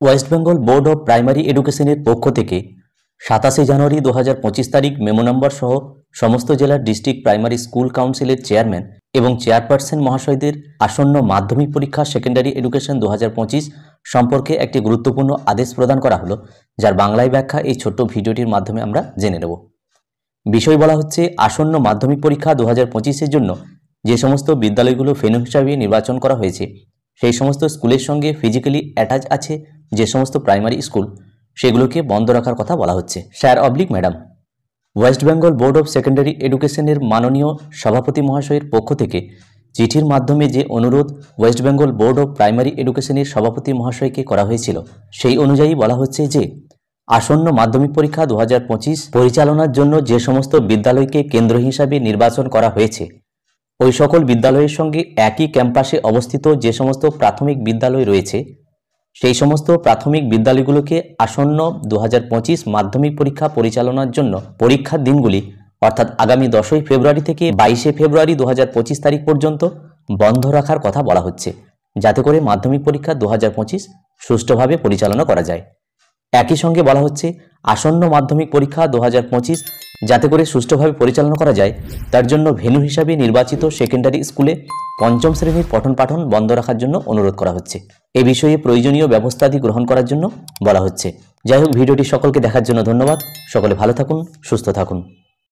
West Bengal board of primary এডুকেশনের পক্ষ থেকে 27 জানুয়ারি 2025 তারিখ মেমো নম্বর সহ সমস্ত জেলার ডিস্ট্রিক্ট প্রাইমারি স্কুল কাউন্সিলের চেয়ারম্যান এবং চেয়ারপারসন মহাশয়দের আসন্ন মাধ্যমিক পরীক্ষা সেকেন্ডারি এডুকেশন 2025 সম্পর্কে একটি গুরুত্বপূর্ণ আদেশ প্রদান করা হলো, যার বাংলায় ব্যাখ্যা এই ছোট্ট ভিডিওটির মাধ্যমে আমরা জেনে নেব। বিষয় বলা হচ্ছে, আসন্ন মাধ্যমিক পরীক্ষা 2025-এর জন্য যে সমস্ত বিদ্যালয়গুলো ভেন্যু হিসাবে নির্বাচন করা হয়েছে, সেই সমস্ত স্কুলের সঙ্গে ফিজিক্যালি অ্যাটাচ আছে যে সমস্ত প্রাইমারি স্কুল, সেগুলোকে বন্ধ রাখার কথা বলা হচ্ছে। Sir madam, West Bengal board of secondary এডুকেশনের মাননীয় সভাপতি মহাশয়ের পক্ষ থেকে চিঠির মাধ্যমে যে অনুরোধ West Bengal board of primary এডুকেশনের সভাপতি মহাশয়কে করা হয়েছিল, সেই অনুযায়ী বলা হচ্ছে যে আসন্ন মাধ্যমিক পরীক্ষা 2025 পরিচালনার জন্য যে সমস্ত বিদ্যালয়কে কেন্দ্র হিসাবে নির্বাচন করা হয়েছে, ওই সকল বিদ্যালয়ের সঙ্গে একই ক্যাম্পাসে অবস্থিত যে সমস্ত প্রাথমিক বিদ্যালয় রয়েছে, সেই সমস্ত প্রাথমিক বিদ্যালয়গুলোকে আসন্ন 2025 মাধ্যমিক পরীক্ষা পরিচালনার জন্য পরীক্ষার দিনগুলি অর্থাৎ আগামী 10ই ফেব্রুয়ারি থেকে 22শে ফেব্রুয়ারি 2025 তারিখ পর্যন্ত বন্ধ রাখার কথা বলা হচ্ছে, যাতে করে মাধ্যমিক পরীক্ষা 2025 সুষ্ঠুভাবে পরিচালনা করা যায়। একই সঙ্গে বলা হচ্ছে, আসন্ন মাধ্যমিক পরীক্ষা 2025 যাতে করে সুষ্ঠুভাবে পরিচালনা করা যায়, তার জন্য ভেন্যু হিসাবে নির্বাচিত সেকেন্ডারি স্কুলে পঞ্চম শ্রেণীর পঠন পাঠন বন্ধ রাখার জন্য অনুরোধ করা হচ্ছে। এ বিষয়ে প্রয়োজনীয় ব্যবস্থাদি গ্রহণ করার জন্য বলা হচ্ছে। যাই হোক, ভিডিওটি সকলকে দেখার জন্য ধন্যবাদ। সকলে ভালো থাকুন, সুস্থ থাকুন।